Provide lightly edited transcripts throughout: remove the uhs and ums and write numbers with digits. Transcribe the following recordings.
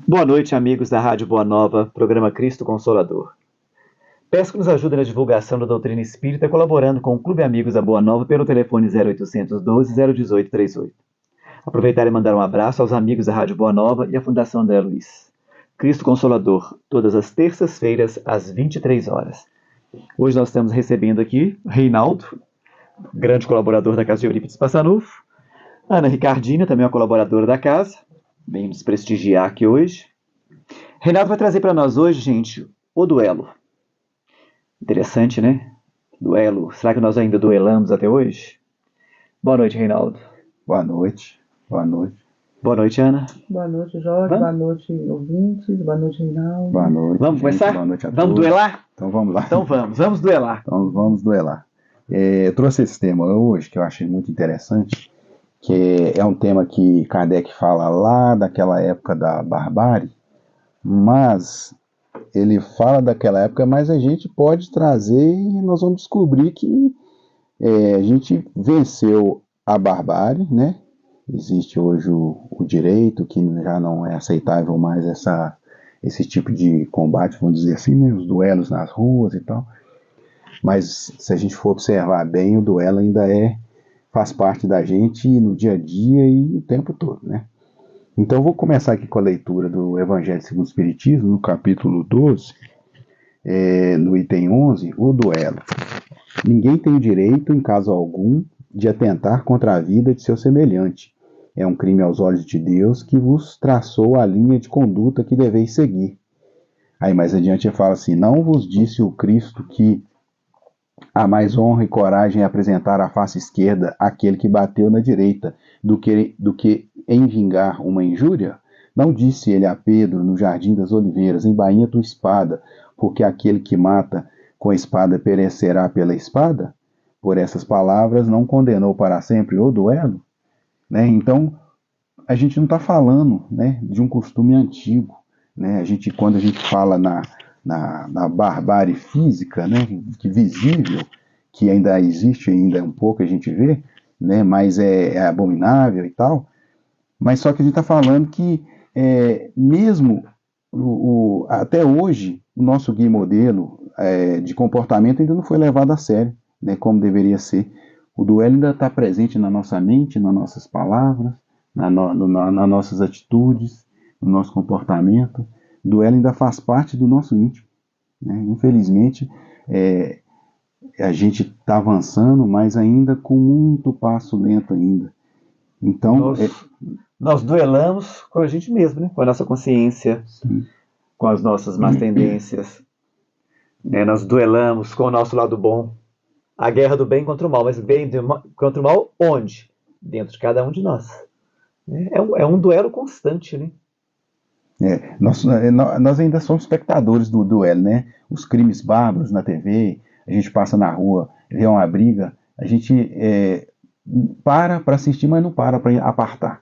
Boa noite, amigos da Rádio Boa Nova, programa Cristo Consolador. Peço que nos ajude na divulgação da doutrina espírita, colaborando com o Clube Amigos da Boa Nova pelo telefone 0800 12 018 38. Aproveitar e mandar um abraço aos amigos da Rádio Boa Nova e à Fundação André Luiz. Cristo Consolador, todas as terças-feiras, às 23 horas. Hoje nós estamos recebendo aqui Reinaldo, grande colaborador da Casa de Eurípides Passanufo, Ana Ricardina, também uma colaboradora da casa, vem nos prestigiar aqui hoje. Reinaldo vai trazer para nós hoje, gente, o duelo. Interessante, né? Duelo. Será que nós ainda duelamos até hoje? Boa noite, Reinaldo. Boa noite. Boa noite. Boa noite, Ana. Boa noite, Jorge. Boa noite, ouvintes. Boa noite, Reinaldo. Boa noite. Vamos começar? Boa noite a vamos todos. Duelar? Então vamos lá. Então vamos duelar. Então vamos duelar. Eu trouxe esse tema hoje que eu achei muito interessante, que é um tema que Kardec fala lá daquela época da barbárie, mas ele fala daquela época, mas a gente pode trazer e nós vamos descobrir que a gente venceu a barbárie, né? Existe hoje o direito, que já não é aceitável mais esse tipo de combate, vamos dizer assim, né? Os duelos nas ruas e tal. Mas se a gente for observar bem, o duelo ainda faz parte da gente no dia a dia e o tempo todo, né? Então eu vou começar aqui com a leitura do Evangelho segundo o Espiritismo, no capítulo 12, no item 11, o duelo. Ninguém tem o direito, em caso algum, de atentar contra a vida de seu semelhante. É um crime aos olhos de Deus que vos traçou a linha de conduta que deveis seguir. Aí mais adiante ele fala assim: não vos disse o Cristo que há mais honra e coragem em apresentar à face esquerda aquele que bateu na direita do que em vingar uma injúria? Não disse ele a Pedro no Jardim das Oliveiras: embainha tua espada, porque aquele que mata com a espada perecerá pela espada? Por essas palavras não condenou para sempre o duelo? Né? Então, a gente não está falando, né, de um costume antigo. Né? Quando a gente fala na barbárie física, né, que visível, que ainda existe, ainda um pouco a gente vê, né, mas é abominável e tal, mas só que a gente está falando que mesmo até hoje o nosso guia modelo de comportamento ainda não foi levado a sério, né, como deveria ser. O duelo ainda está presente na nossa mente, nas nossas palavras, nas nossas atitudes, no nosso comportamento. O duelo ainda faz parte do nosso íntimo. Né? Infelizmente, a gente está avançando, mas ainda com muito passo lento ainda. Então, nós duelamos com a gente mesmo, né? Com a nossa consciência, sim, com as nossas más tendências. Nós duelamos com o nosso lado bom. A guerra do bem contra o mal, mas bem contra o mal onde? Dentro de cada um de nós. É um duelo constante, né? Nós ainda somos espectadores do duelo, né? Os crimes bárbaros na TV, a gente passa na rua, vê uma briga, a gente para assistir, mas não para apartar.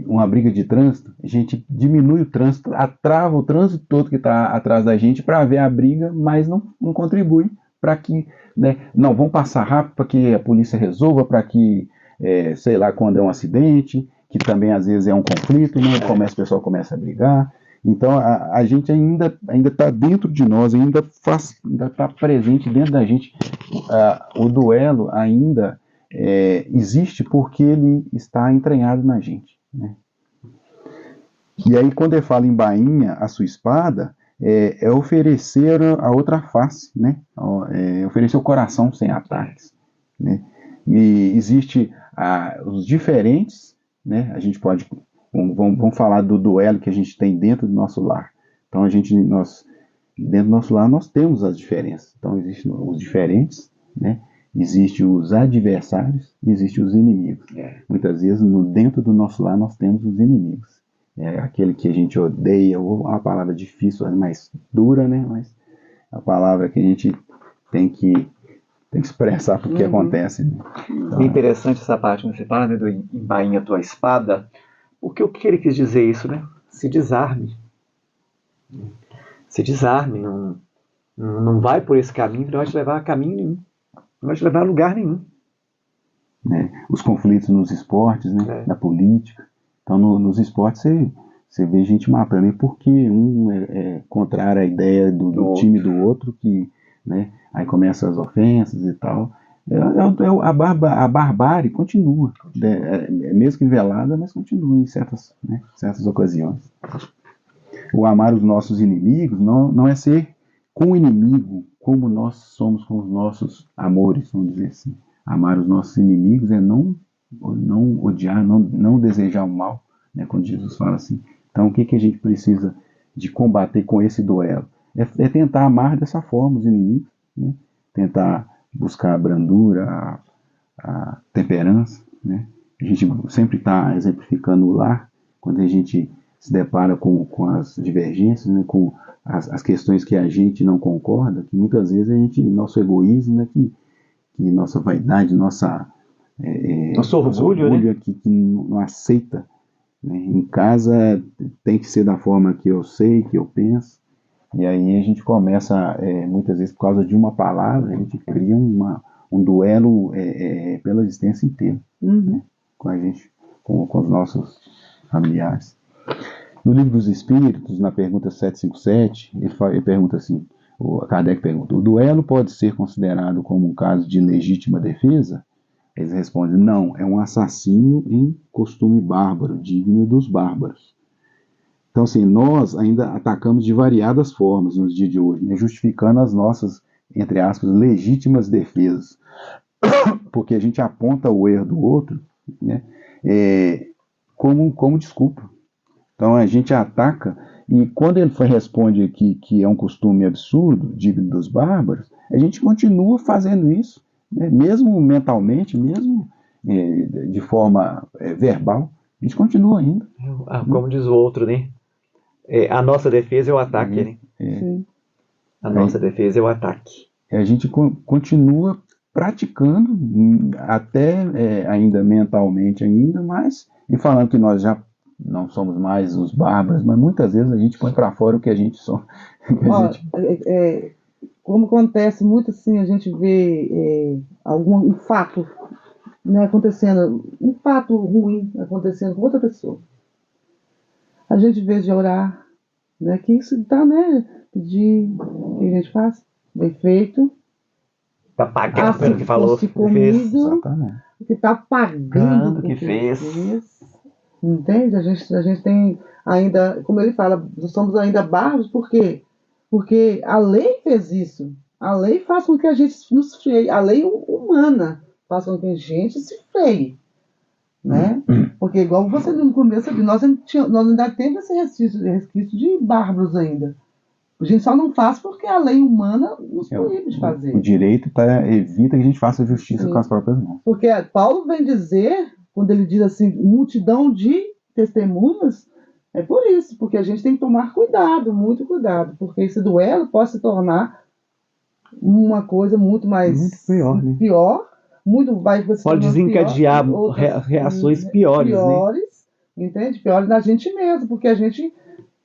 Uma briga de trânsito, a gente diminui o trânsito, trava o trânsito todo que está atrás da gente para ver a briga, mas não contribui para que, né, não, vamos passar rápido para que a polícia resolva, para que, sei lá, quando é um acidente, que também às vezes é um conflito, né, o pessoal começa a brigar. Então a gente ainda está dentro de nós, ainda está presente dentro da gente. O duelo ainda existe porque ele está entranhado na gente. Né? E aí quando ele fala em bainha a sua espada, é oferecer a outra face, né? Oferecer o coração sem ataques. Né? E existe os diferentes, né? A gente pode, vamos falar do duelo que a gente tem dentro do nosso lar. Então dentro do nosso lar nós temos as diferenças. Então existem os diferentes, né? Existem os adversários e existem os inimigos. Muitas vezes dentro do nosso lar nós temos os inimigos. Aquele que a gente odeia, ou uma palavra difícil, mais dura, né? Mas a palavra que a gente tem que expressar porque acontece. Né? Então, é interessante essa parte que você fala, né, do embainha tua espada, porque o que ele quis dizer isso, né? Se desarme. Se desarme, não vai por esse caminho, não vai te levar a caminho nenhum, não vai te levar a lugar nenhum. Os conflitos nos esportes, né? Na política. Então, nos esportes, Você vê gente matando. E porque um é contrário à ideia do time do outro, que, né, aí começam as ofensas e tal. A barbárie continua, mesmo que velada, mas continua em certas ocasiões. O amar os nossos inimigos não é ser com o inimigo como nós somos com os nossos amores, vamos dizer assim. Amar os nossos inimigos é não odiar, não desejar o mal, né, quando Jesus fala assim. Então, o que a gente precisa de combater com esse duelo? É tentar amar dessa forma os inimigos, né? Tentar buscar a brandura, a temperança, né? A gente sempre está exemplificando o lar, quando a gente se depara com as divergências, né? Com as questões que a gente não concorda, que muitas vezes nosso egoísmo, né? Que nossa vaidade, nosso orgulho, né? que não aceita, né? Em casa tem que ser da forma que eu sei, que eu penso. E aí a gente começa, muitas vezes, por causa de uma palavra, a gente cria um duelo pela existência inteira, né? Com a gente, com os nossos familiares. No Livro dos Espíritos, na pergunta 757, ele pergunta assim, o Kardec pergunta, o duelo pode ser considerado como um caso de legítima defesa? Eles respondem, não, é um assassínio em costume bárbaro, digno dos bárbaros. Então, assim, nós ainda atacamos de variadas formas nos dias de hoje, né, justificando as nossas, entre aspas, legítimas defesas. Porque a gente aponta o erro do outro, né, como desculpa. Então, a gente ataca, e quando ele responde que é um costume absurdo, digno dos bárbaros, a gente continua fazendo isso, né, mesmo mentalmente, mesmo de forma verbal, a gente continua ainda. Como diz o outro, né? A nossa defesa é o ataque, né? Sim. A nossa defesa é o ataque. A gente continua praticando, até ainda mentalmente ainda, mas, e falando que nós já não somos mais os bárbaros, mas muitas vezes a gente põe para fora o que a gente só. Como acontece muito assim, a gente vê um fato, né, acontecendo, um fato ruim acontecendo com outra pessoa. A gente, em vez de orar, né, que isso dá, né, pedir, o que a gente faz? Bem feito. Tá pagando pelo que falou, que fez. Exatamente. Que tá pagando o que fez. Entende? A gente tem ainda, como ele fala, nós somos ainda bárbaros, por quê? Porque a lei fez isso. A lei faz com que a gente nos freie. A lei humana faz com que a gente se freie. Né? Porque, igual você no começo, nós ainda temos esse resquício de bárbaros ainda. A gente só não faz porque a lei humana nos proíbe de fazer. O direito evita que a gente faça justiça com as próprias mãos. Porque Paulo vem dizer, quando ele diz assim, multidão de testemunhas, é por isso, porque a gente tem que tomar cuidado, muito cuidado, porque esse duelo pode se tornar uma coisa muito mais muito pior, né? Pode desencadear reações piores, né? Entende? Piores na gente mesmo, porque a gente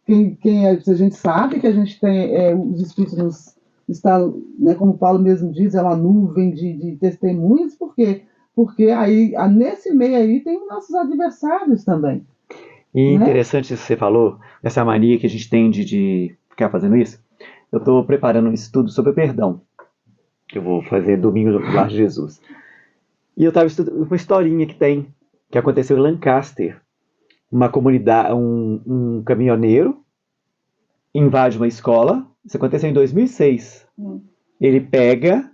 a gente sabe que a gente tem os espíritos está, né, como Paulo mesmo diz, é uma nuvem de testemunhas, porque aí nesse meio aí tem os nossos adversários também. E interessante isso que você falou, essa mania que a gente tem de ficar fazendo isso. Eu estou preparando um estudo sobre perdão, que eu vou fazer domingo no Lar de Jesus. E eu estava estudando uma historinha que aconteceu em Lancaster. Uma comunidade, um caminhoneiro invade uma escola. Isso aconteceu em 2006. Ele pega,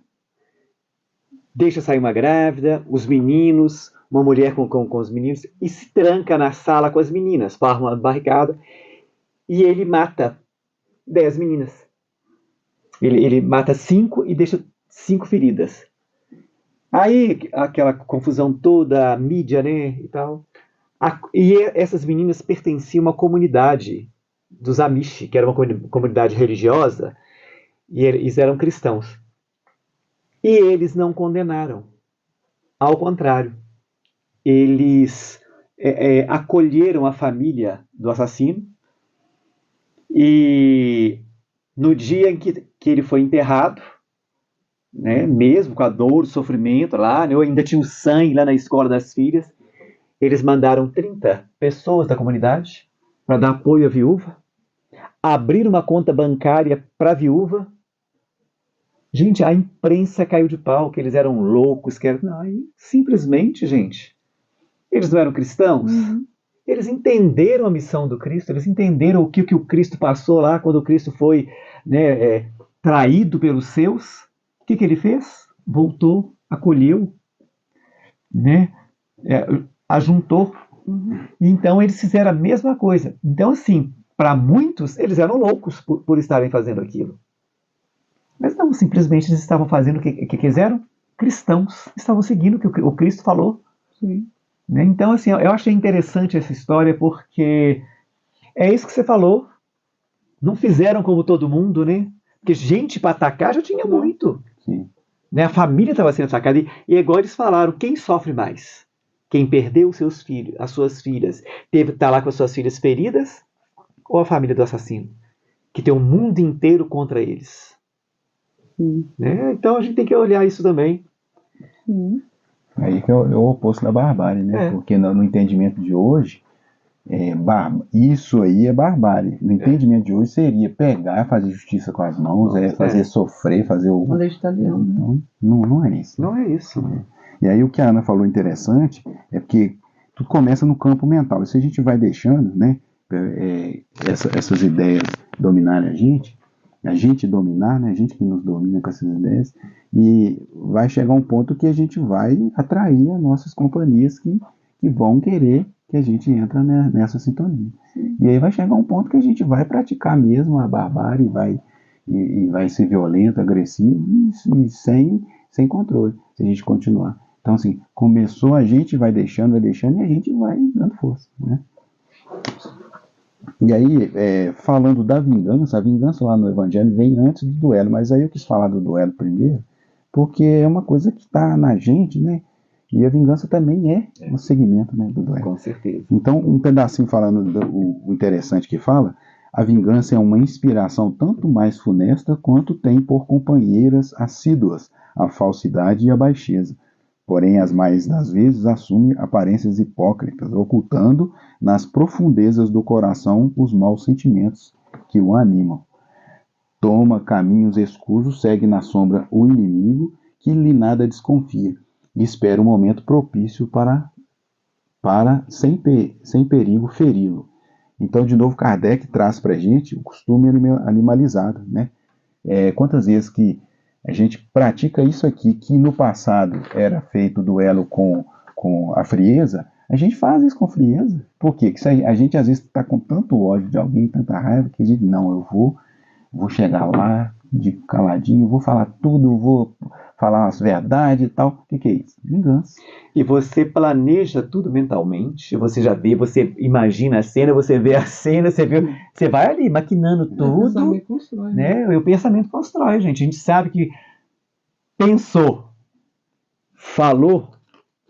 deixa sair uma grávida, os meninos, uma mulher com os meninos, e se tranca na sala com as meninas, forma uma barricada, e ele mata 10 meninas. Ele mata 5 e deixa 5 feridas. Aí, aquela confusão toda, a mídia, né, e tal. E essas meninas pertenciam a uma comunidade dos Amish, que era uma comunidade religiosa, e eles eram cristãos. E eles não condenaram. Ao contrário, eles acolheram a família do assassino, e no dia em que ele foi enterrado, né, mesmo com a dor, o sofrimento lá, né, eu ainda tinha o sangue lá na escola das filhas, eles mandaram 30 pessoas da comunidade para dar apoio à viúva, abrir uma conta bancária para a viúva. Gente, a imprensa caiu de pau, que eles eram loucos, que eram... Não, simplesmente, gente, eles não eram cristãos? Eles entenderam a missão do Cristo, eles entenderam o que o Cristo passou lá, quando o Cristo foi, né, traído pelos seus. O que ele fez? Voltou, acolheu, né, ajuntou. Então eles fizeram a mesma coisa. Então, assim, para muitos, eles eram loucos por estarem fazendo aquilo. Mas não, simplesmente eles estavam fazendo o que quiseram. Cristãos estavam seguindo o que o Cristo falou. Sim. Né? Então, assim, eu achei interessante essa história, porque é isso que você falou. Não fizeram como todo mundo, né? Porque gente para atacar já tinha muito. Sim. Né? A família estava sendo atacada. E é igual eles falaram, quem sofre mais? Quem perdeu os seus filhos, as suas filhas, tá lá com as suas filhas feridas, ou a família do assassino? Que tem o mundo inteiro contra eles. Né? Então a gente tem que olhar isso também. Aí que é o oposto da barbárie, né? Porque no entendimento de hoje, isso aí é barbárie. No entendimento de hoje seria pegar, fazer justiça com as mãos, fazer sofrer, fazer o... Uma lei italiana. Então, não é isso. Não é isso. Né? E aí o que a Ana falou interessante é porque tudo começa no campo mental. E se a gente vai deixando, né, essas ideias dominarem a gente dominar, né, a gente que nos domina com essas ideias, e vai chegar um ponto que a gente vai atrair as nossas companhias que vão querer que a gente entre nessa sintonia. E aí vai chegar um ponto que a gente vai praticar mesmo a barbárie, e vai ser violento, agressivo, e sem controle, se a gente continuar. Então, assim, começou, a gente vai deixando, e a gente vai dando força, né? E aí, falando da vingança, a vingança lá no Evangelho vem antes do duelo, mas aí eu quis falar do duelo primeiro, porque é uma coisa que está na gente, né? E a vingança também é um segmento, né, do duelo. Com certeza. Então, um pedacinho falando o interessante que fala, a vingança é uma inspiração tanto mais funesta quanto tem por companheiras assíduas a falsidade e a baixeza. Porém, as mais das vezes assume aparências hipócritas, ocultando nas profundezas do coração os maus sentimentos que o animam. Toma caminhos escusos, segue na sombra o inimigo, que lhe nada desconfia, e espera um momento propício para sem perigo, feri-lo. Então, de novo, Kardec traz para a gente o costume animalizado, né? Quantas vezes que a gente pratica isso aqui, que no passado era feito duelo com a frieza, a gente faz isso com frieza. Por quê? Porque a gente às vezes está com tanto ódio de alguém, tanta raiva, que a gente, não, eu vou chegar lá de caladinho, vou falar tudo, vou falar as verdades e tal. O que é isso? Vingança. E você planeja tudo mentalmente, você já vê, você imagina a cena, você vê a cena, você vai ali maquinando tudo, Constrói, né? E o pensamento constrói, gente. A gente sabe que pensou, falou,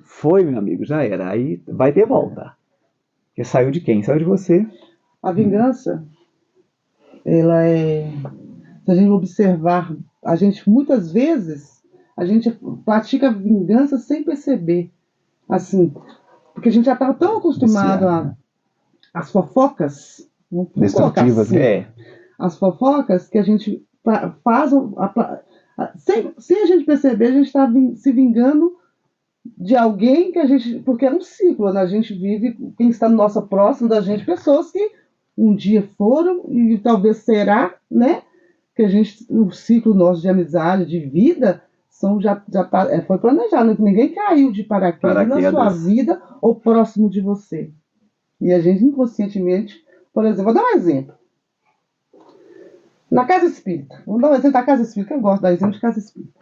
foi, meu amigo, já era. Aí vai ter volta. Porque saiu de quem? Saiu de você. A vingança, ela se a gente observar, a gente muitas vezes a gente pratica vingança sem perceber, assim, porque a gente já estava tão acostumado às fofocas, destrutivas, assim, as fofocas, que a gente faz, sem a gente perceber, a gente está se vingando de alguém que a gente, porque é um ciclo, né? A gente vive, quem está no nosso próximo da gente, pessoas que um dia foram e talvez será, né? Que a gente, o ciclo nosso de amizade, de vida, foi planejado. Ninguém caiu de paraquedas na sua vida ou próximo de você. E a gente inconscientemente, por exemplo, vou dar um exemplo. Na casa espírita, vamos dar um exemplo da casa espírita, que eu gosto de dar exemplo de casa espírita.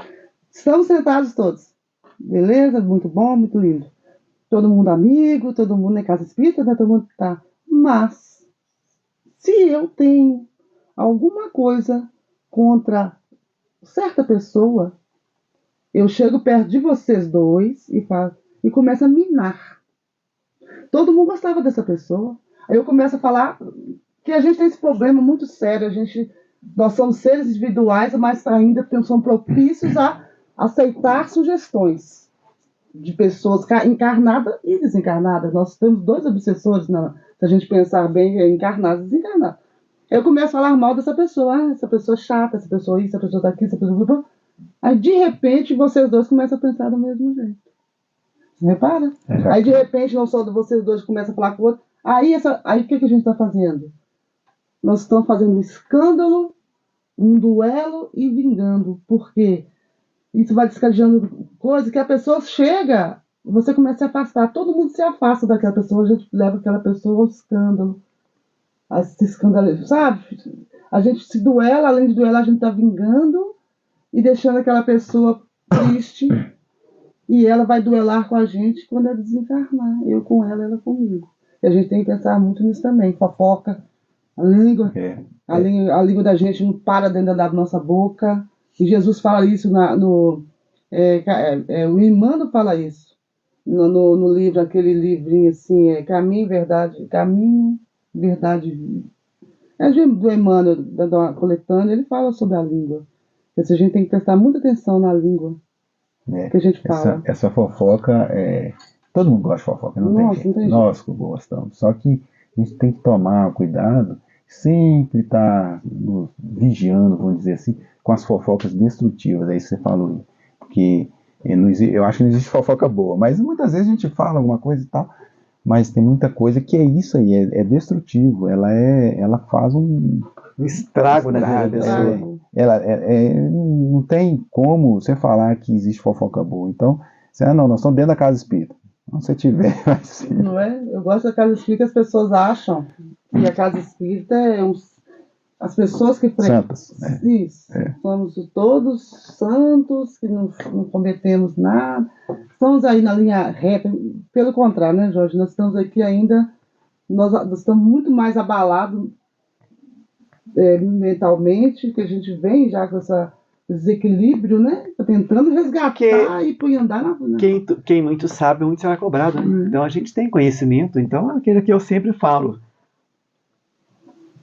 Estamos sentados todos. Beleza? Muito bom, muito lindo. Todo mundo amigo, todo mundo na casa espírita, né? Todo mundo tá. Mas, se eu tenho alguma coisa contra certa pessoa, eu chego perto de vocês dois e começo a minar. Todo mundo gostava dessa pessoa. Aí eu começo a falar que a gente tem esse problema muito sério. Nós somos seres individuais, mas ainda somos propícios a aceitar sugestões de pessoas encarnadas e desencarnadas. Nós temos 2 obsessores na Se a gente pensar bem, é encarnado, desencarnado. Eu começo a falar mal dessa pessoa. Ah, essa pessoa é chata, essa pessoa isso, essa pessoa daqui, essa pessoa... Aí, de repente, vocês dois começam a pensar do mesmo jeito. Você repara? Aí, de repente, não só vocês dois começam a falar com o outro. Aí, o que a gente está fazendo? Nós estamos fazendo um escândalo, um duelo e vingando. Por quê? Isso vai descadeando coisa que a pessoa chega, você começa a se afastar. Todo mundo se afasta daquela pessoa, a gente leva aquela pessoa ao escândalo. A se escandalizar, sabe? A gente se duela, além de duelar, a gente está vingando e deixando aquela pessoa triste. E ela vai duelar com a gente quando ela desencarnar. Eu com ela, ela comigo. E a gente tem que pensar muito nisso também. Fofoca, a língua. A língua da gente não para dentro da nossa boca. E Jesus fala isso o Emmanuel fala isso no livro, aquele livrinho assim, Caminho, Verdade, é do Emmanuel, da coletânea, ele fala sobre a língua. A gente tem que prestar muita atenção na língua que a gente fala. Essa fofoca, todo mundo gosta de fofoca, não tem jeito. Nós gostamos. Só que a gente tem que tomar cuidado, sempre estar vigiando, vamos dizer assim, com as fofocas destrutivas, é isso que você falou. Porque eu acho que não existe fofoca boa, mas muitas vezes a gente fala alguma coisa e tal, mas tem muita coisa que é isso aí, é destrutivo. Ela faz um estrago na vida da pessoa. Não tem como você falar que existe fofoca boa. Então, nós estamos dentro da casa espírita. Onde você tiver, assim. Não é? Eu gosto da casa espírita, as pessoas acham que a casa espírita as pessoas que santas, isso. Somos todos santos, que não cometemos nada. Estamos aí na linha reta. Pelo contrário, né, Jorge? Nós estamos aqui ainda, nós estamos muito mais abalados mentalmente, que a gente vem já com esse desequilíbrio, né? Tentando resgatar e pôr andar na vida. Quem muito sabe, muito será cobrado. Né? Então a gente tem conhecimento, então é aquilo que eu sempre falo.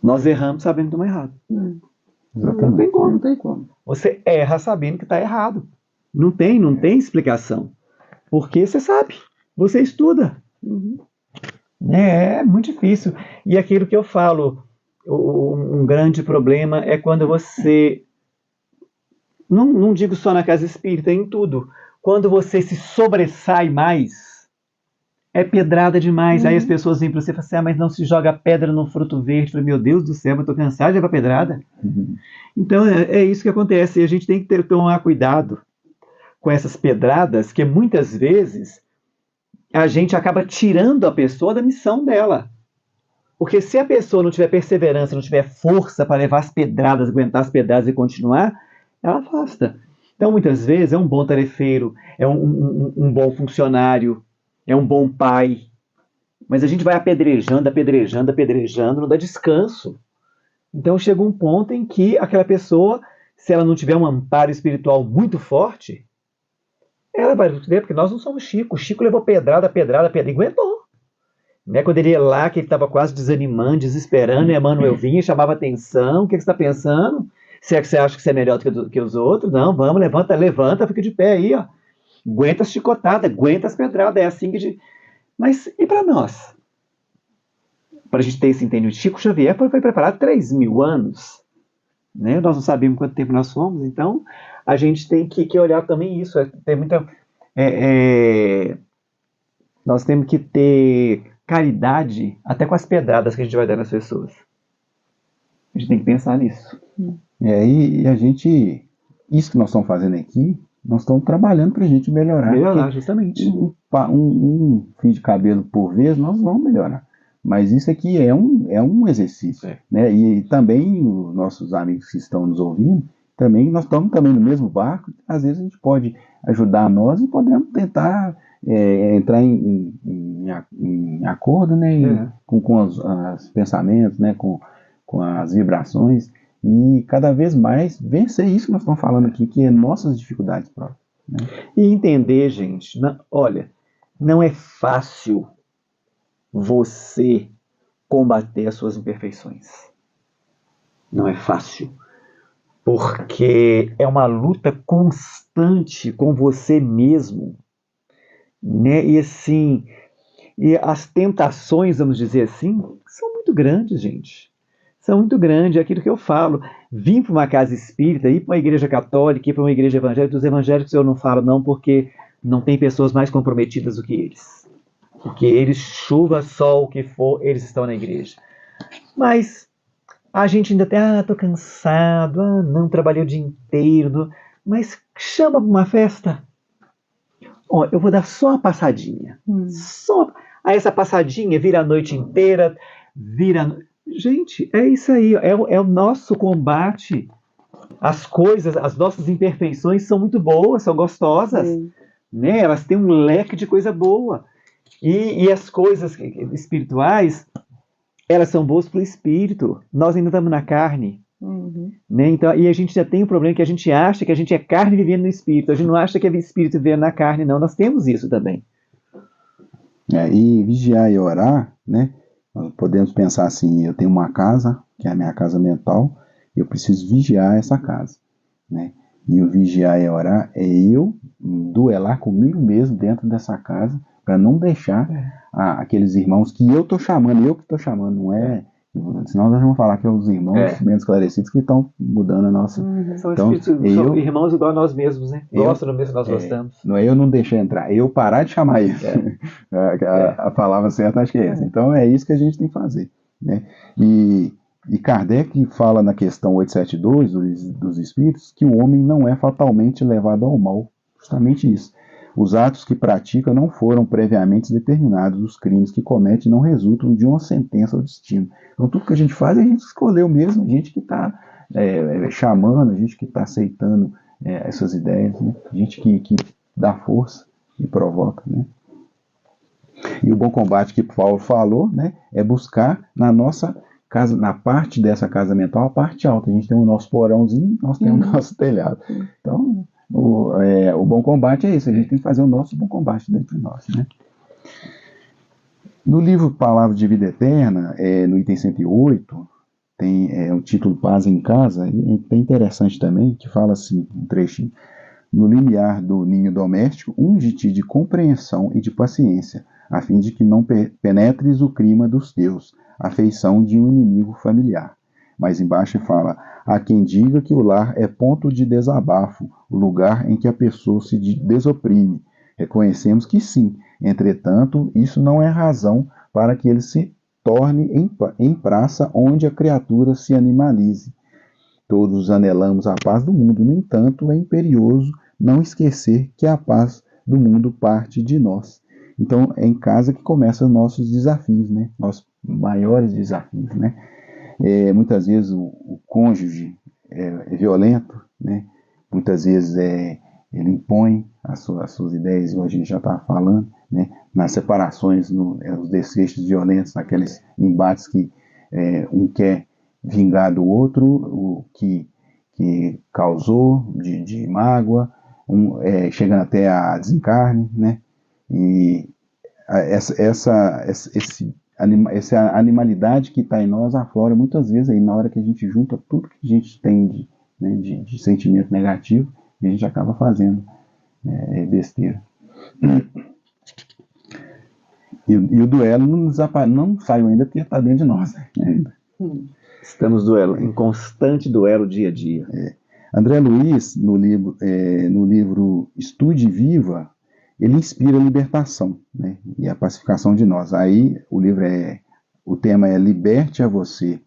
Nós erramos sabendo que estamos errados. Exatamente. Não tem como. Você erra sabendo que está errado. Não tem explicação. Porque você sabe, você estuda. É muito difícil. E aquilo que eu falo, um grande problema é quando você, não digo só na casa espírita, em tudo, quando você se sobressai mais, é pedrada demais. Aí as pessoas vêm para você e falam assim, mas não se joga pedra no fruto verde. Eu falei, meu Deus do céu, eu estou cansado de levar pedrada. Então é isso que acontece. E a gente tem que tomar cuidado com essas pedradas, que muitas vezes a gente acaba tirando a pessoa da missão dela. Porque se a pessoa não tiver perseverança, não tiver força para levar as pedradas, aguentar as pedradas e continuar, ela afasta. Então, muitas vezes, é um bom tarefeiro, é um bom funcionário, é um bom pai. Mas a gente vai apedrejando, não dá descanso. Então, chega um ponto em que aquela pessoa, se ela não tiver um amparo espiritual muito forte, ela vai ver, porque nós não somos Chico. O Chico levou pedrada, e aguentou. Né? Quando ele ia lá, que ele estava quase desanimando, desesperando, e Emmanuel vinha e chamava atenção. O que você está pensando? Se é que você acha que você é melhor do que os outros? Não, vamos, levanta, fica de pé aí, ó. Aguenta as chicotadas, aguenta as pedradas. É assim que... Mas e para nós? Para a gente ter esse entendimento, Chico Xavier foi preparado 3.000 anos. Né? Nós não sabemos quanto tempo nós somos, então a gente tem que olhar também isso. Tem muita, nós temos que ter caridade até com as pedradas que a gente vai dar nas pessoas. A gente tem que pensar nisso. E a gente, isso que nós estamos fazendo aqui, nós estamos trabalhando para a gente melhorar. Melhorar, justamente. Um fio de cabelo por vez, nós vamos melhorar. Mas isso aqui é um exercício. Né? E também os nossos amigos que estão nos ouvindo, também nós estamos também no mesmo barco. Às vezes a gente pode ajudar nós e podemos tentar entrar em acordo, né? Com os pensamentos, né? Com as vibrações. E cada vez mais vencer isso que nós estamos falando aqui, que é nossas dificuldades próprias. Né? E entender, gente, olha, não é fácil você combater as suas imperfeições. Não é fácil. Porque é uma luta constante com você mesmo. Né? E assim, E as tentações, vamos dizer assim, são muito grandes, gente. São muito grandes. É aquilo que eu falo. Vir para uma casa espírita, ir para uma igreja católica, ir para uma igreja evangélica. Dos evangélicos eu não falo não, porque não tem pessoas mais comprometidas do que eles. Porque eles, chuva, sol, o que for, eles estão na igreja. Mas a gente ainda tem, tô cansado, não, trabalhei o dia inteiro. Mas chama para uma festa. Ó, eu vou dar só uma passadinha. Só. Aí essa passadinha vira a noite inteira, vira. Gente, é isso aí. É o nosso combate. As coisas, as nossas imperfeições são muito boas, são gostosas. Né? Elas têm um leque de coisa boa. E as coisas espirituais, elas são boas para o espírito. Nós ainda estamos na carne. Né? Então, e a gente já tem o problema que a gente acha que a gente é carne vivendo no espírito. A gente não acha que é espírito vivendo na carne, não. Nós temos isso também. E vigiar e orar, né? Nós podemos pensar assim, eu tenho uma casa, que é a minha casa mental, eu preciso vigiar essa casa, né? E o vigiar e orar é eu duelar comigo mesmo dentro dessa casa, para não deixar aqueles irmãos que eu estou chamando, não é? Senão nós vamos falar que é os irmãos menos esclarecidos que estão mudando a nossa... São, então, são irmãos igual a nós mesmos, né? Gostam do mesmo que nós gostamos. Não é eu não deixar entrar, é eu parar de chamar eles. A palavra certa acho que é essa. Então é isso que a gente tem que fazer, né? E Kardec fala na questão 872 dos espíritos que o homem não é fatalmente levado ao mal. Justamente isso. Os atos que pratica não foram previamente determinados, os crimes que comete não resultam de uma sentença ou destino. Então tudo que a gente faz, a gente escolheu mesmo, a gente que está chamando, a gente que está aceitando essas ideias, né? A gente que dá força e provoca, né? E o bom combate que Paulo falou, né, é buscar na nossa casa, na parte dessa casa mental, a parte alta. A gente tem o nosso porãozinho, nós temos o nosso telhado. Então, o bom combate é isso, a gente tem que fazer o nosso bom combate dentro de nós, né? No livro Palavra de Vida Eterna, no item 108, tem o título Paz em Casa, e é bem interessante também, que fala assim, um trechinho: no limiar do ninho doméstico, unge-te de compreensão e de paciência, a fim de que não penetres o clima dos teus, a feição de um inimigo familiar. Mais embaixo fala: há quem diga que o lar é ponto de desabafo, o lugar em que a pessoa se desoprime. Reconhecemos que sim, entretanto, isso não é razão para que ele se torne em praça onde a criatura se animalize. Todos anelamos a paz do mundo, no entanto, é imperioso não esquecer que a paz do mundo parte de nós. Então, é em casa que começam nossos desafios, né? Nossos maiores desafios, né? Muitas vezes o cônjuge é violento, né? Muitas vezes ele impõe as suas ideias, hoje a gente já está falando, né? Nas separações, os desfechos violentos, naqueles embates que um quer vingar do outro, o que causou de mágoa, chegando até a desencarne, né? E essa animalidade que está em nós aflora muitas vezes aí na hora que a gente junta tudo que a gente tem de sentimento negativo, e a gente acaba fazendo besteira. E o duelo não saiu ainda porque está dentro de nós, né? Ainda. Estamos em constante duelo dia a dia. André Luiz, no livro Estude e Viva, ele inspira a libertação, né, e a pacificação de nós. Aí o tema é Liberte a você.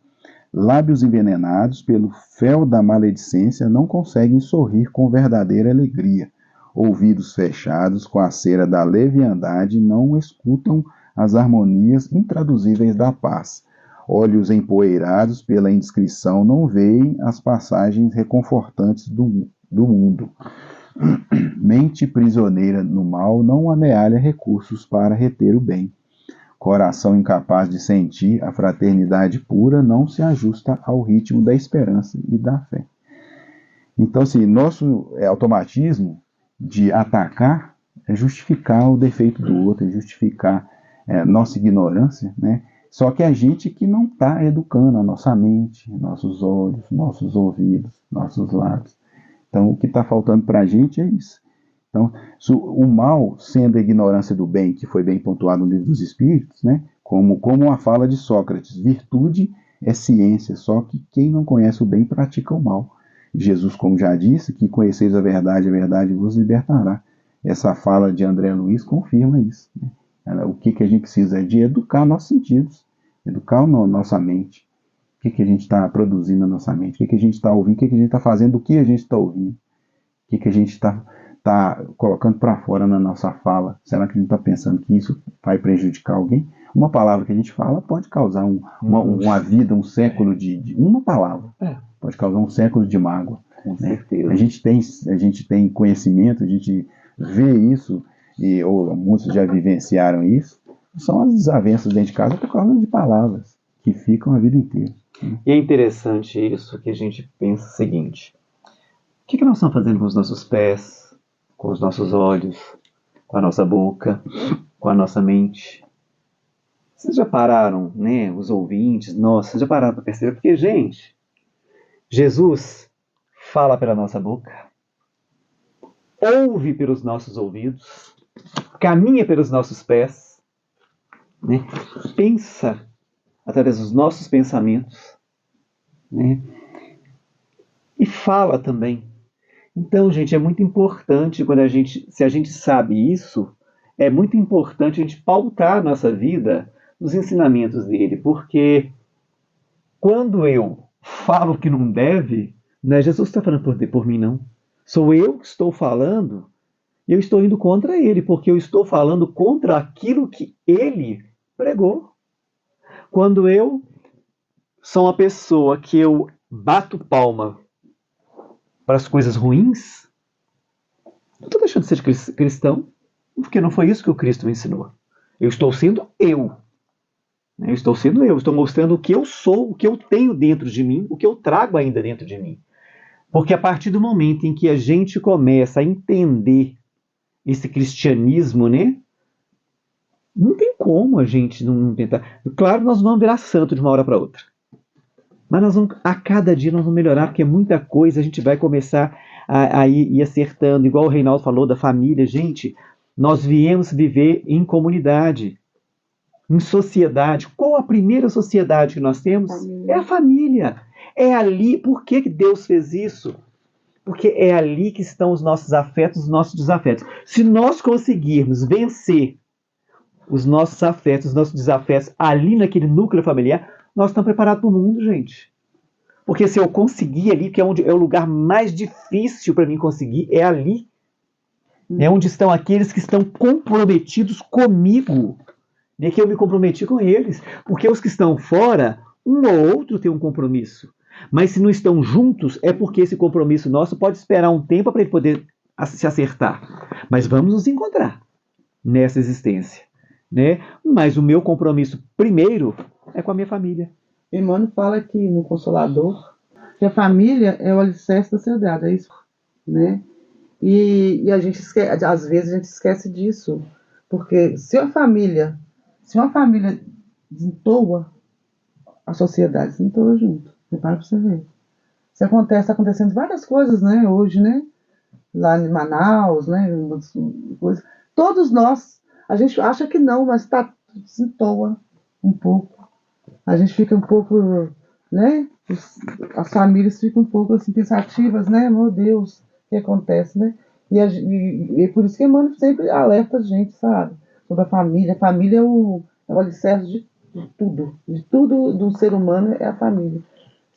Lábios envenenados pelo fel da maledicência não conseguem sorrir com verdadeira alegria. Ouvidos fechados com a cera da leviandade não escutam as harmonias intraduzíveis da paz. Olhos empoeirados pela indiscrição não veem as passagens reconfortantes do mundo. Mente prisioneira no mal não amealha recursos para reter o bem. Coração incapaz de sentir a fraternidade pura não se ajusta ao ritmo da esperança e da fé. Então, assim, nosso automatismo de atacar é justificar o defeito do outro, é justificar nossa ignorância, né? Só que a gente que não está educando a nossa mente, nossos olhos, nossos ouvidos, nossos lábios. Então, o que está faltando para a gente é isso. Então, o mal, sendo a ignorância do bem, que foi bem pontuado no Livro dos Espíritos, né? Como uma fala de Sócrates, virtude é ciência, só que quem não conhece o bem pratica o mal. Jesus, como já disse, que conheceis a verdade vos libertará. Essa fala de André Luiz confirma isso, né? O que a gente precisa é de educar nossos sentidos, educar nossa mente. O que a gente está produzindo na nossa mente, o que a gente está ouvindo, o que a gente está fazendo, do que a gente está ouvindo, o que a gente está colocando para fora na nossa fala. Será que a gente está pensando que isso vai prejudicar alguém? Uma palavra que a gente fala pode causar uma vida, um século de uma palavra. Pode causar um século de mágoa. Com né? certeza. A gente tem conhecimento, a gente vê isso, ou muitos já vivenciaram isso. São as desavenças dentro de casa por causa de palavras que ficam a vida inteira. E é interessante isso, que a gente pensa o seguinte: o que nós estamos fazendo com os nossos pés, com os nossos olhos, com a nossa boca, com a nossa mente? Vocês já pararam, né, os ouvintes, vocês já pararam para perceber? Porque, gente, Jesus fala pela nossa boca, ouve pelos nossos ouvidos, caminha pelos nossos pés, né, pensa através dos nossos pensamentos, né, e fala também. Então, gente, é muito importante se a gente sabe isso, é muito importante a gente pautar a nossa vida nos ensinamentos dele, porque quando eu falo que não deve, não é Jesus que está falando por mim, não. Sou eu que estou falando e eu estou indo contra ele, porque eu estou falando contra aquilo que ele pregou. Quando eu sou uma pessoa que eu bato palma para as coisas ruins, não estou deixando de ser cristão, porque não foi isso que o Cristo me ensinou. Eu estou sendo eu. Eu estou sendo eu, estou mostrando o que eu sou, o que eu tenho dentro de mim, o que eu trago ainda dentro de mim. Porque a partir do momento em que a gente começa a entender esse cristianismo, né, não tem como a gente não tentar. Claro, nós vamos virar santo de uma hora para outra. Mas a cada dia nós vamos melhorar, porque é muita coisa, a gente vai começar a ir acertando. Igual o Reinaldo falou da família. Gente, nós viemos viver em comunidade, em sociedade. Qual a primeira sociedade que nós temos? É a família. É ali. Por que Deus fez isso? Porque é ali que estão os nossos afetos, os nossos desafetos. Se nós conseguirmos vencer os nossos afetos, os nossos desafetos ali naquele núcleo familiar, nós estamos preparados para o mundo, gente. Porque se eu conseguir ali, que é o lugar mais difícil para mim conseguir, é ali. É onde estão aqueles que estão comprometidos comigo. É que eu me comprometi com eles. Porque os que estão fora, um ou outro tem um compromisso. Mas se não estão juntos, é porque esse compromisso nosso pode esperar um tempo para ele poder se acertar. Mas vamos nos encontrar nessa existência, né? Mas o meu compromisso primeiro é com a minha família. Emmanuel fala aqui no Consolador que a família é o alicerce da sociedade, é isso, né? E a gente esquece, às vezes a gente esquece disso, porque se uma família desentoa, a sociedade desentoa junto. Prepara para você ver. Está acontecendo várias coisas, né? Hoje, né? Lá em Manaus, né? Coisas. Todos nós, a gente acha que não, mas desentoa um pouco. A gente fica um pouco, né? As famílias ficam um pouco assim, pensativas, né? Meu Deus, o que acontece, né? E por isso que Emmanuel sempre alerta a gente, sabe? Sobre a família. A família é o alicerce de tudo. De tudo do ser humano é a família.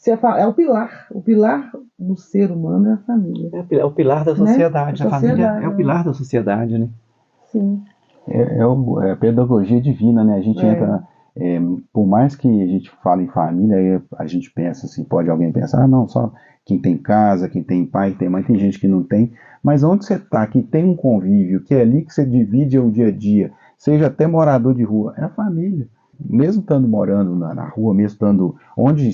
É o pilar do ser humano é a família. É o pilar da sociedade. Né? A família é o pilar da sociedade, né? Sim. É a pedagogia divina, né? A gente entra... por mais que a gente fale em família, a gente pensa assim, pode alguém pensar, não, só quem tem casa, quem tem pai, quem tem mãe, tem gente que não tem, mas onde você está, que tem um convívio, que é ali que você divide o dia a dia, seja até morador de rua, é a família. Mesmo estando morando na rua, mesmo estando onde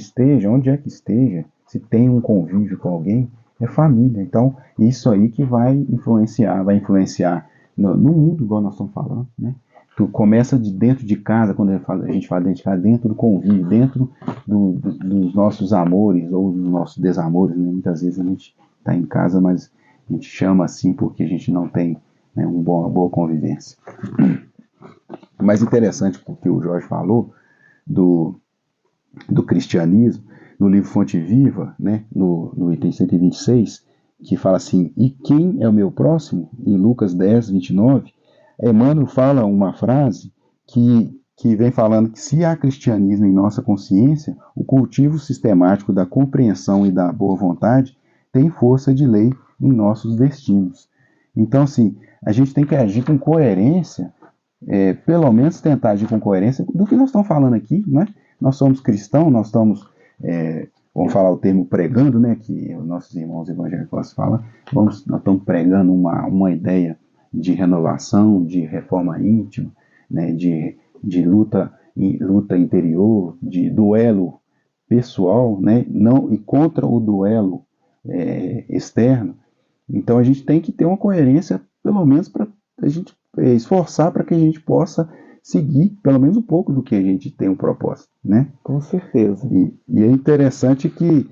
é que esteja, se tem um convívio com alguém, é família. Então, isso aí que vai influenciar no mundo, igual nós estamos falando, né? Tu começa de dentro de casa, quando a gente fala dentro de casa, dentro do convívio, dentro dos nossos amores ou dos nossos desamores, né? Muitas vezes a gente está em casa, mas A gente chama assim porque a gente não tem, né, uma boa convivência. Mais interessante, porque o Jorge falou do cristianismo, no livro Fonte Viva, né, no item 126, que fala assim: e quem é o meu próximo? Em Lucas 10, 29, Emmanuel fala uma frase que vem falando que se há cristianismo em nossa consciência, o cultivo sistemático da compreensão e da boa vontade tem força de lei em nossos destinos. Então, assim, a gente tem que agir com coerência, pelo menos tentar agir com coerência do que nós estamos falando aqui, né? Nós somos cristãos, nós estamos, vamos falar o termo pregando, né? Que os nossos irmãos evangélicos falam, nós estamos pregando uma ideia de renovação, de reforma íntima, né? De luta interior, de duelo pessoal, né? Não, e contra o duelo externo. Então a gente tem que ter uma coerência, pelo menos para a gente esforçar para que a gente possa seguir pelo menos um pouco do que a gente tem um propósito, né? Com certeza. E é interessante que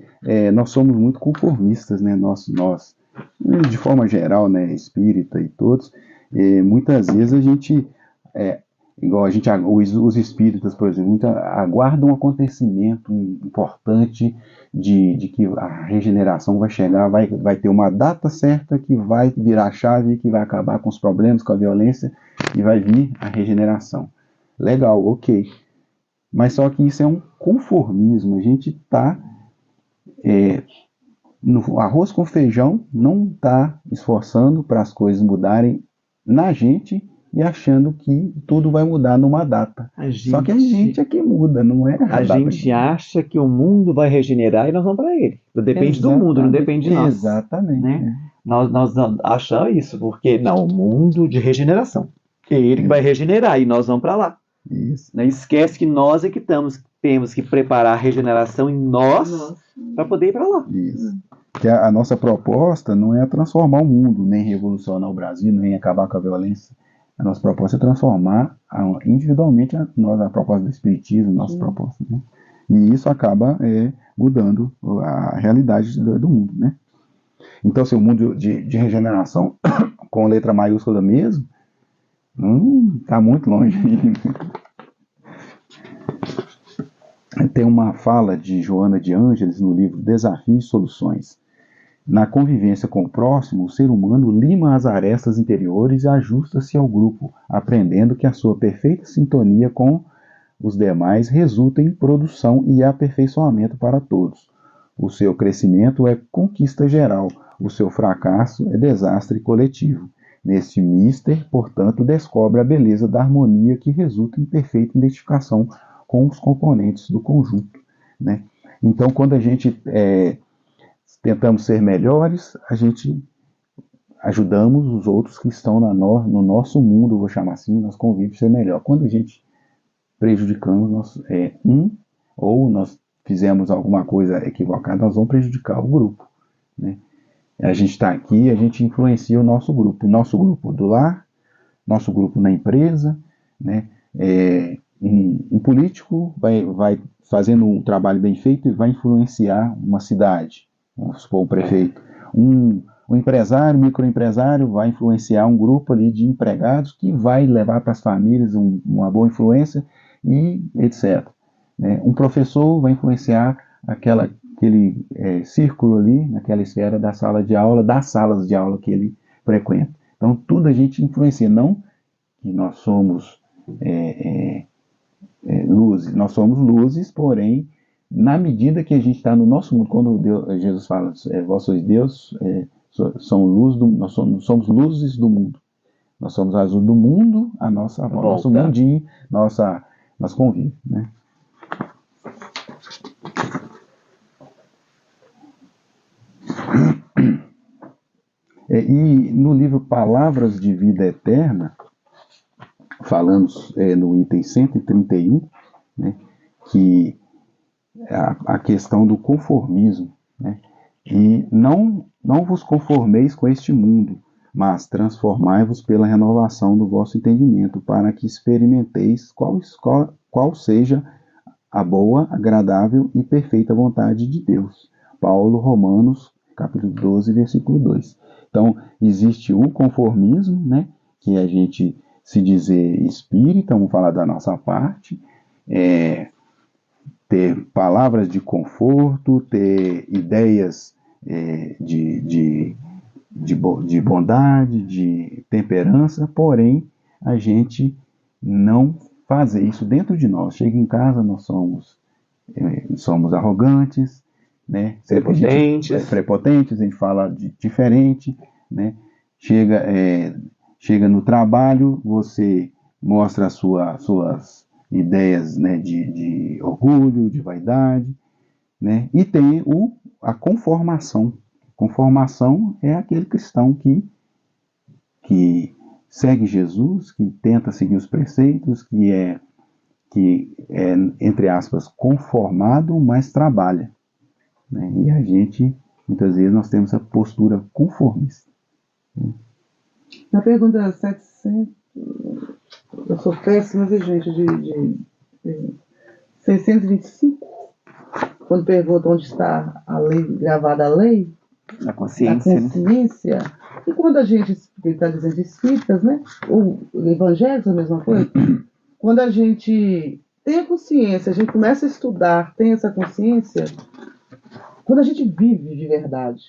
nós somos muito conformistas, né? Nós, de forma geral, né, espírita e todos, muitas vezes a gente, igual a gente, os espíritas, por exemplo, aguardam um acontecimento importante de que a regeneração vai chegar, vai ter uma data certa que vai virar a chave, que vai acabar com os problemas, com a violência, e vai vir a regeneração. Legal, ok. Mas só que isso é um conformismo. A gente está no arroz com feijão, não está esforçando para as coisas mudarem na gente e achando que tudo vai mudar numa data. Só que a gente é que muda, não é? A gente acha que o mundo vai regenerar e nós vamos para ele. Depende do mundo, não depende de nós. Exatamente. Né? Nós achamos isso, porque não, o mundo de regeneração. É ele que vai regenerar e nós vamos para lá. Isso. Não esquece que nós é que temos que preparar a regeneração em nós para poder ir para lá. Isso. Que a nossa proposta não é transformar o mundo, nem revolucionar o Brasil, nem acabar com a violência. A nossa proposta é transformar individualmente a proposta do Espiritismo, a nossa proposta, né? E isso acaba mudando a realidade do mundo, né? Então, se o mundo de regeneração com letra maiúscula mesmo, está muito longe. Tem uma fala de Joana de Ângeles no livro Desafios e Soluções. Na convivência com o próximo, o ser humano lima as arestas interiores e ajusta-se ao grupo, aprendendo que a sua perfeita sintonia com os demais resulta em produção e aperfeiçoamento para todos. O seu crescimento é conquista geral, o seu fracasso é desastre coletivo. Neste mister, portanto, descobre a beleza da harmonia que resulta em perfeita identificação com os componentes do conjunto, né? Então, quando a gente tentamos ser melhores, a gente ajudamos os outros que estão no nosso mundo, vou chamar assim, nós convivemos ser melhor. Quando a gente prejudicamos ou nós fizemos alguma coisa equivocada, nós vamos prejudicar o grupo, né? A gente está aqui, a gente influencia o nosso grupo do lar, nosso grupo na empresa, né? Um político vai fazendo um trabalho bem feito e vai influenciar uma cidade, vamos supor, um prefeito. Um empresário, microempresário, vai influenciar um grupo ali de empregados que vai levar para as famílias uma boa influência e etc. Né? Um professor vai influenciar aquele círculo ali, naquela esfera da sala de aula, das salas de aula que ele frequenta. Então, tudo a gente influencia, não que nós somos luzes, nós somos luzes, porém, na medida que a gente está no nosso mundo, quando Jesus fala, vós sois Deus, nós somos luzes do mundo. Nós somos a luz do mundo, nosso mundinho, nosso convívio, né? E no livro Palavras de Vida Eterna, falamos no item 131, né, que a questão do conformismo, né? E não vos conformeis com este mundo, mas transformai-vos pela renovação do vosso entendimento, para que experimenteis qual seja a boa, agradável e perfeita vontade de Deus. Paulo, Romanos, capítulo 12, versículo 2. Então, existe o conformismo, né, que é a gente se dizer espírita, vamos falar da nossa parte, ter palavras de conforto, ter ideias de bondade, de temperança, porém, a gente não fazer isso dentro de nós. Chega em casa, nós somos arrogantes, né? Prepotentes, a gente fala diferente, né? Chega no trabalho, você mostra as suas ideias, né, de orgulho, de vaidade, né? E tem a conformação. Conformação é aquele cristão que segue Jesus, que tenta seguir os preceitos, que é, entre aspas, conformado, mas trabalha, né? E a gente, muitas vezes, nós temos a postura conformista. Na pergunta 700, eu sou péssima, viu, gente, de 625, quando pergunta onde está a lei, gravada a lei, A consciência. a consciência. Né? E quando a gente, ele está dizendo de espíritas, né? Ou evangélicos, a mesma coisa. Quando a gente tem a consciência, a gente começa a estudar, tem essa consciência, quando a gente vive de verdade,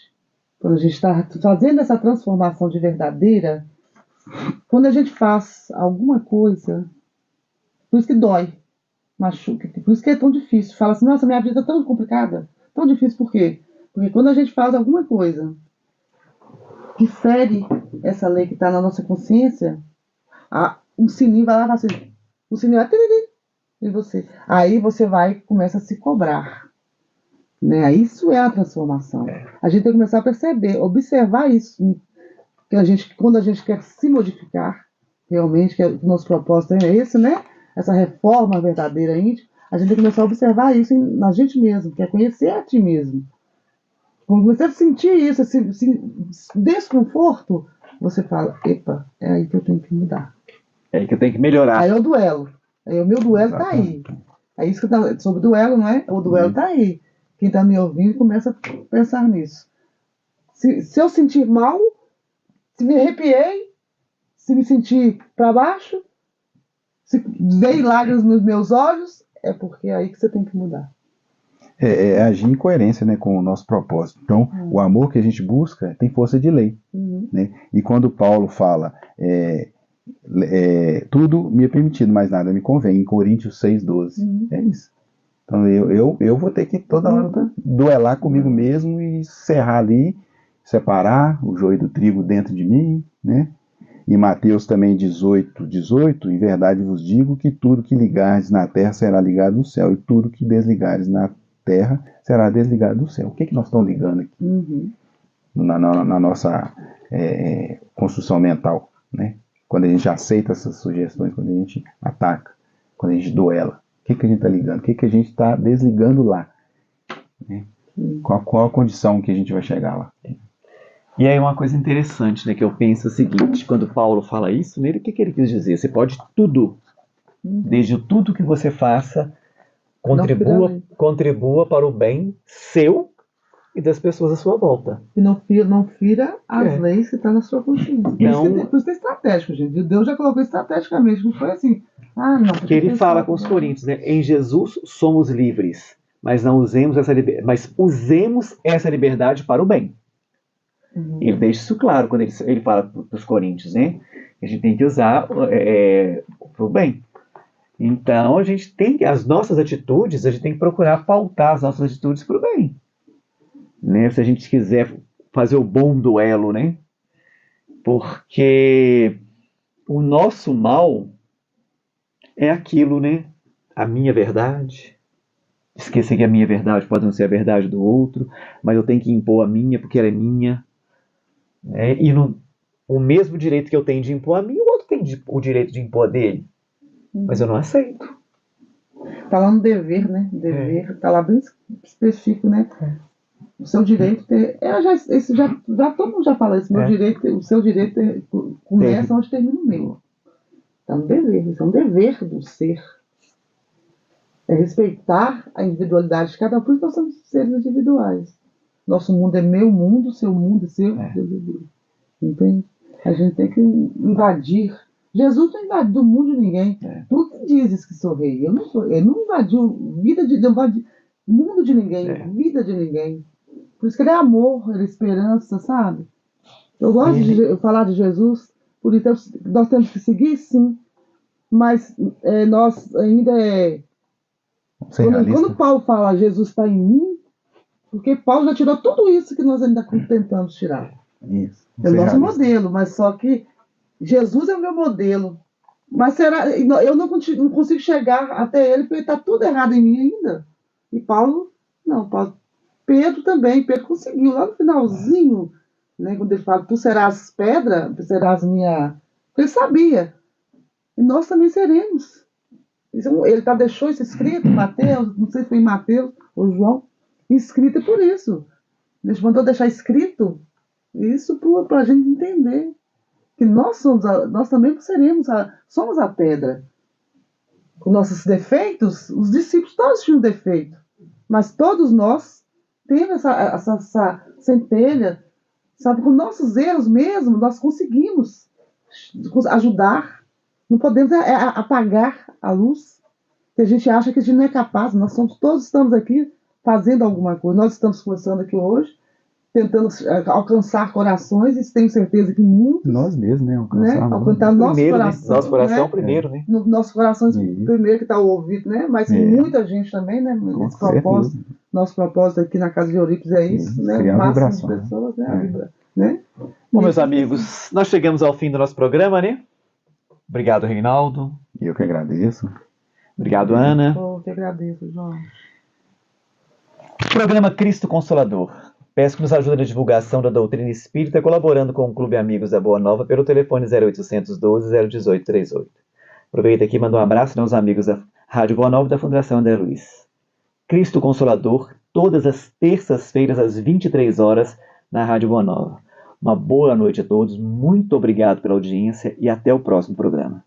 quando a gente está fazendo essa transformação de verdadeira, quando a gente faz alguma coisa, por isso que dói, machuca, por isso que é tão difícil. Fala assim, nossa, minha vida é tão complicada, tão difícil, por quê? Porque quando a gente faz alguma coisa que fere essa lei que está na nossa consciência, um sininho vai lá e fala assim, o sininho vai em você. Aí você vai e começa a se cobrar. Né? Isso é a transformação. A gente tem que começar a perceber, observar isso. Que quando a gente quer se modificar, realmente, que o nosso propósito é esse, né? Essa reforma verdadeira íntima, a gente tem que começar a observar isso na gente mesmo, que é conhecer a ti mesmo. Quando você sentir isso, esse desconforto, você fala, epa, é aí que eu tenho que mudar. É aí que eu tenho que melhorar. Aí é o duelo. Aí o meu duelo está aí. É isso que tá sobre duelo, não é? O duelo está aí. Quem está me ouvindo começa a pensar nisso. Se eu sentir mal, se me arrepiei, se me sentir para baixo, se veio lágrimas nos meus olhos, é porque é aí que você tem que mudar. É agir em coerência, né, com o nosso propósito. Então, o amor que a gente busca tem força de lei. Né? E quando Paulo fala tudo me é permitido, mas nada me convém, em Coríntios 6,12. É isso. Então eu vou ter que toda hora duelar comigo mesmo e serrar ali, separar o joio do trigo dentro de mim, né? E Mateus também 18, em verdade vos digo que tudo que ligares na terra será ligado no céu, e tudo que desligares na terra será desligado do céu. O que nós estamos ligando aqui? Na nossa construção mental, né? Quando a gente aceita essas sugestões, quando a gente ataca, quando a gente duela, o que a gente está ligando? O que a gente está desligando lá? Né? Qual a condição que a gente vai chegar lá? E aí uma coisa interessante, né, que eu penso é o seguinte, quando Paulo fala isso, nele, o que ele quis dizer? Você pode tudo, desde tudo que você faça, contribua para o bem seu e das pessoas à sua volta. E não fira as leis que estão na sua consciência. Por isso que é estratégico, gente. Deus já colocou estrategicamente, não foi assim. Não. Que ele fala com os coríntios, né? Em Jesus somos livres, mas não usemos usemos essa liberdade para o bem. Ele deixa isso claro quando ele fala para os coríntios, né? A gente tem que usar para o bem. Então, a gente tem que, as nossas atitudes, a gente tem que procurar pautar as nossas atitudes para o bem. Né? Se a gente quiser fazer o bom duelo, né? Porque o nosso mal é aquilo, né? A minha verdade. Esquecer que a minha verdade pode não ser a verdade do outro, mas eu tenho que impor a minha porque ela é minha. E o mesmo direito que eu tenho de impor a mim, o outro tem o direito de impor a dele. Mas eu não aceito. Tá lá no dever, né? Dever, tá lá bem específico, né? O seu direito todo mundo já fala isso. O seu direito começa onde termina o meu. Tá no dever, isso é um dever do ser. É respeitar a individualidade de cada um, porque nós somos seres individuais. Nosso mundo é meu mundo, seu mundo é seu. É. Deus é Deus. Entende? A gente tem que invadir. Jesus não invadiu o mundo de ninguém. É. Tu que dizes que sou rei. Eu não sou. Ele não invadiu vida de, não invadiu mundo de ninguém, É. vida de ninguém. Por isso que ele é amor, ele é esperança, sabe? Eu gosto de falar de Jesus, por isso nós temos que seguir, sim. Mas nós ainda Ser realista. quando Paulo fala Jesus está em mim, porque Paulo já tirou tudo isso que nós ainda tentamos tirar. Isso. É o Ser nosso realista. modelo, mas só que Jesus é o meu modelo. Mas eu não consigo chegar até ele, porque está tudo errado em mim ainda. E Paulo, não, Pedro também, Pedro conseguiu, lá no finalzinho, né, quando ele fala, tu serás pedra, tu serás minha... Ele sabia. E nós também seremos. Ele deixou isso escrito em Mateus, não sei se foi em Mateus ou João, escrito por isso. Ele mandou deixar escrito isso para a gente entender que nós também somos a pedra. Com nossos defeitos, os discípulos todos tinham defeito, mas todos nós temos essa centelha, sabe? Com nossos erros mesmo, nós conseguimos ajudar. Não podemos apagar a luz, que a gente acha que a gente não é capaz. Todos estamos aqui fazendo alguma coisa. Nós estamos conversando aqui hoje, tentando alcançar corações, e tenho certeza que muitos, Nós mesmos, né? alcançar nosso Primeiro, né? coração. Nosso coração primeiro, né? No nosso coração, Isso. primeiro que está o ouvido, né? Mas muita gente também, né? Com Esse propósito, certeza. nosso propósito aqui na Casa de Eurípides é isso, Sim, né? criar O máximo de vibração, né? pessoas, né? É. Né? Bom, meus amigos, nós chegamos ao fim do nosso programa, né? Obrigado, Reinaldo. Eu que agradeço. Obrigado, Ana. Eu que agradeço, João. Programa Cristo Consolador. Peço que nos ajude na divulgação da doutrina espírita, colaborando com o Clube Amigos da Boa Nova pelo telefone 0800 12 018 38. Aproveita aqui e manda um abraço aos amigos da Rádio Boa Nova e da Fundação André Luiz. Cristo Consolador, todas as terças-feiras às 23 horas na Rádio Boa Nova. Uma boa noite a todos, muito obrigado pela audiência e até o próximo programa.